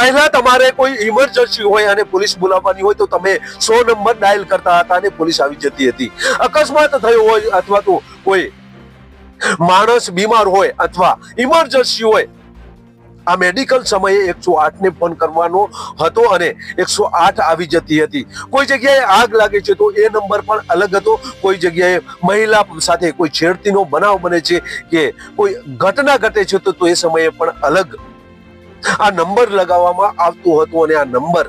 પહેલા તમારે કોઈ ઇમરજન્સી હોય અને પોલીસ બોલાવવાની હોય તો તમે 100 નંબર ડાયલ કરતા હતા અને પોલીસ આવી જતી હતી. અકસ્માત થયો હોય અથવા તો કોઈ માણસ બીમાર હોય અથવા ઇમરજન્સી હોય, આ મેડિકલ સમયે 108 ને ફોન કરવાનો હતો અને 108 આવી જતી હતી. કોઈ જગ્યાએ આગ લાગે છે તો એ નંબર પણ અલગ હતો. કોઈ જગ્યાએ મહિલા સાથે કોઈ છેડતીનો બનાવ બને છે કે કોઈ ઘટના ઘટે છે તો એ સમયે પણ અલગ આ નંબર લગાવવામાં આવતો હતો અને આ નંબર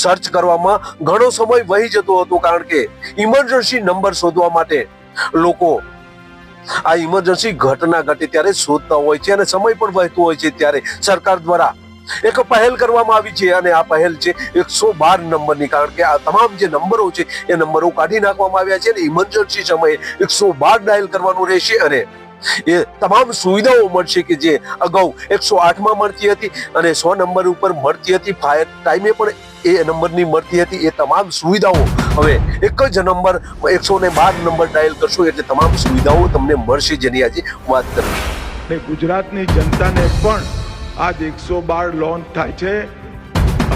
સર્ચ કરવામાં ઘણો સમય વહી જતો હતો, કારણ કે ઇમરજન્સી નંબર શોધવા માટે લોકો આ ઇમરજન્સી ઘટના ઘટે ત્યારે શોધતા હોય છે અને સમય પણ વહેતો હોય છે. ત્યારે સરકાર દ્વારા એક પહેલ કરવામાં આવી છે અને આ પહેલ છે 112 નંબરની, કારણ કે આ તમામ જે નંબરો છે એ નંબરો કાઢી નાખવામાં આવ્યા છે અને ઇમરજન્સી સમયે 112 ડાયલ કરવાનું રહેશે અને એ તમામ સુવિધાઓ મળશે કે જે અગાઉ 108 માં મળતી હતી અને 100 નંબર ઉપર મળતી હતી. ફાયર ટાઈમે પણ એ નંબરની મળતી હતી. એ તમામ સુવિધાઓ હવે એક જ નંબર 112 નંબર ડાયલ કરશો એટલે તમામ સુવિધાઓ તમને મળશે, જેની આજે વાત કરીએ. ગુજરાતની જનતાને પણ આજ 112 લોન્ચ થાય છે.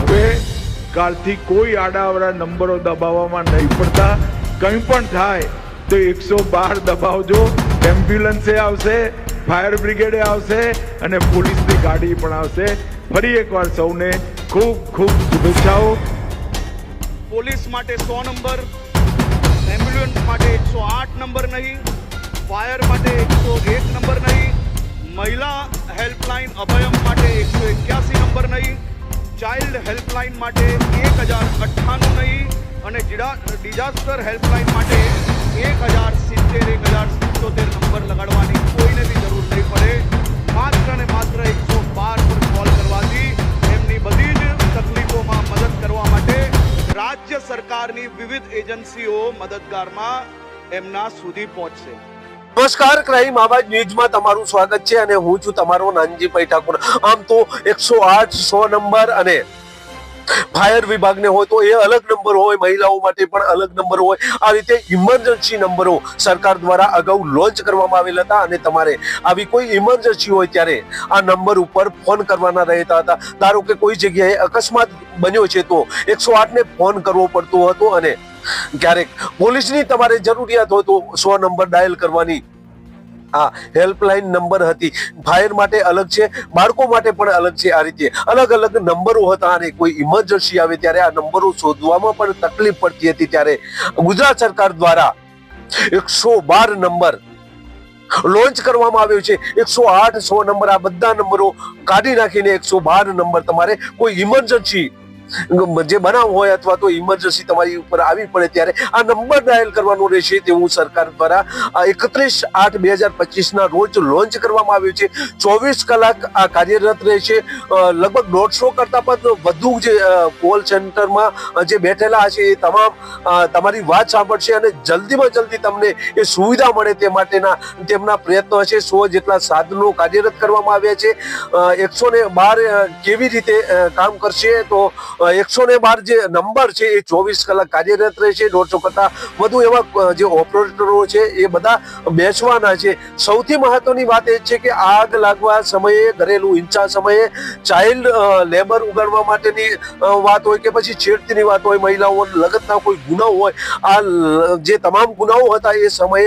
હવે કાલથી કોઈ આડાઅવળા નંબરો દબાવવામાં નહીં પડતા. કંઈ પણ થાય તો 112 દબાવજો. એમ્બ્યુલન્સે આવશે, ફાયર બ્રિગેડે આવશે અને પોલીસની ગાડી પણ આવશે. ફરી એકવાર સૌને ખૂબ ખૂબ શુભેચ્છાઓ. પોલીસ માટે 100 નંબર, એમ્બ્યુલન્સ માટે 108 નંબર નહીં, ફાયર માટે 101 નંબર નહીં, મહિલા હેલ્પલાઇન અભયમ માટે 181 નંબર નહીં, ચાઇલ્ડ હેલ્પલાઇન માટે 1098 નહીં અને ડિઝાસ્ટર હેલ્પલાઇન માટે 1070 નંબર લગાડવાની કોઈને બી જરૂર નહીં પડે. માત્ર ને માત્ર 112 પર કોલ કરવાથી એમની બધી જ તકલીફોમાં મદદ કરવા માટે રાજ્ય સરકારની વિવિધ એજન્સીઓ મદદગારમાં એમના સુધી પહોંચશે. નમસ્કાર, ક્રાઇમ આવાજ ન્યૂઝમાં તમારું સ્વાગત છે અને હું છું તમારો નાનજીભાઈ ઠાકોર. આમ તો 108 100 નંબર અને ફાયર વિભાગને હોય તો એ અલગ નંબર હોય, મહિલાઓ માટે પણ અલગ નંબર હોય. આ રીતે ઇમરજન્સી નંબરો સરકાર દ્વારા અગાઉ લોન્ચ કરવામાં આવેલા હતા અને તમારે આવી કોઈ ઇમરજન્સી હોય ત્યારે આ નંબર ઉપર ફોન કરવાના રહેતા હતા. ધારો કે કોઈ જગ્યાએ અકસ્માત બન્યો છે તો 108 ને ફોન કરવો પડતો હતો અને ક્યારેક પોલીસની તમારે જરૂરિયાત હોય તો 100 નંબર ડાયલ કરવાની આ હેલ્પલાઇન નંબર હતી. ફાયર માટે અલગ છે, બાળકો માટે પણ અલગ છે. આ રીતે અલગ અલગ નંબરો હતા અને કોઈ ઇમરજન્સી આવે ત્યારે આ નંબરો શોધવામાં પણ તકલીફ પડતી હતી. ત્યારે ગુજરાત સરકાર દ્વારા 112 નંબર લોન્ચ કરવામાં આવ્યો છે. 108 100 નંબર આ બધા નંબરો કાઢી નાખીને 112 નંબર તમારે કોઈ ઇમરજન્સી જે બનાવ હોય અથવા તો ઇમરજન્સી તમારી ઉપર આવી પડે ત્યારે આ નંબર ડાયલ કરવાનો રહેશે તેવું સરકાર દ્વારા 31/8/2025 ના રોજ લોન્ચ કરવામાં આવ્યું છે. 24 કલાક આ કાર્યરત રહેશે. લગભગ 150 કરતા પણ વધુ જે કોલ સેન્ટરમાં જે બેઠેલા હશે એ તમામ તમારી વાત સાંભળશે અને જલ્દીમાં જલ્દી તમને એ સુવિધા મળે તે માટેના તેમના પ્રયત્નો હશે. 100 જેટલા સાધનો કાર્યરત કરવામાં આવ્યા છે. 112 કેવી રીતે કામ કરશે તો 112 જે નંબર છે એ 24 કલાક કાર્યરત રહેશે. 150 કરતા વધુ એવા જે ઓપરેટરો છે એ બધા બેસવાના છે. સૌથી મહત્વની વાત એ છે કે આગ લાગવા સમયે, ઘરેલું હિંસા સમયે, ચાઇલ્ડ લેબર ઉગાડવા માટેની વાત હોય કે પછી છેડતીની વાત હોય, મહિલાઓ લગતના કોઈ ગુનાઓ હોય, આ જે તમામ ગુનાઓ હતા એ સમયે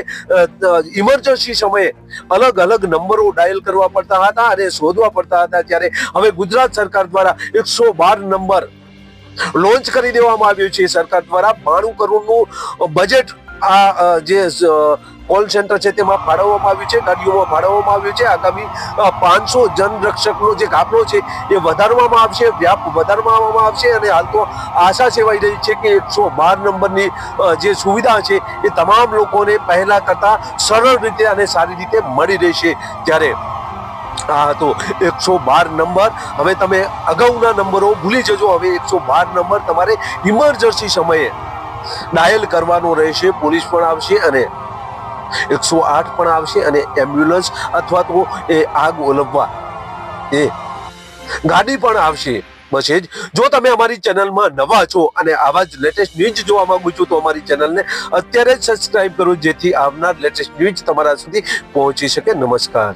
ઇમરજન્સી સમયે અલગ અલગ નંબરો ડાયલ કરવા પડતા હતા અને શોધવા પડતા હતા. ત્યારે હવે ગુજરાત સરકાર દ્વારા 112 નંબર લોન્ચ કરી દેવામાં આવ્યું છે. સરકાર દ્વારા 92 કરોડનું બજેટ આ જે કોલ સેન્ટર છે તેમાં ફાળવવામાં આવ્યું છે, ગાડીઓમાં ફાળવવામાં આવ્યું છે. આગામી 500 જનરક્ષકનો જે કાફલો છે એ વધારવામાં આવશે, વ્યાપ વધારવામાં આવશે અને હાલ તો આશા સેવાઈ રહી છે કે 112 નંબરની જે સુવિધા છે એ તમામ લોકોને પહેલા કરતા સરળ રીતે અને સારી રીતે મળી રહેશે. ત્યારે આ હતો 112 નંબર. હવે તમે અગાઉના નંબરો ભૂલી જજો. હવે 112 નંબર તમારે ઇમરજન્સી સમયે ડાયલ કરવાનો રહેશે. પોલીસ પણ આવશે અને 108 પણ આવશે અને એમ્બ્યુલન્સ અથવા તો એ આગ ઓલવવા એ ગાડી પણ આવશે. બસ એ જ. જો તમે અમારી ચેનલમાં નવા છો અને આવા જ લેટેસ્ટ ન્યૂઝ જોવા માંગો છો તો અમારી ચેનલને અત્યારે જ સબસ્ક્રાઇબ કરો, જેથી આવનાર લેટેસ્ટ ન્યૂઝ તમારા સુધી પહોંચી શકે. નમસ્કાર.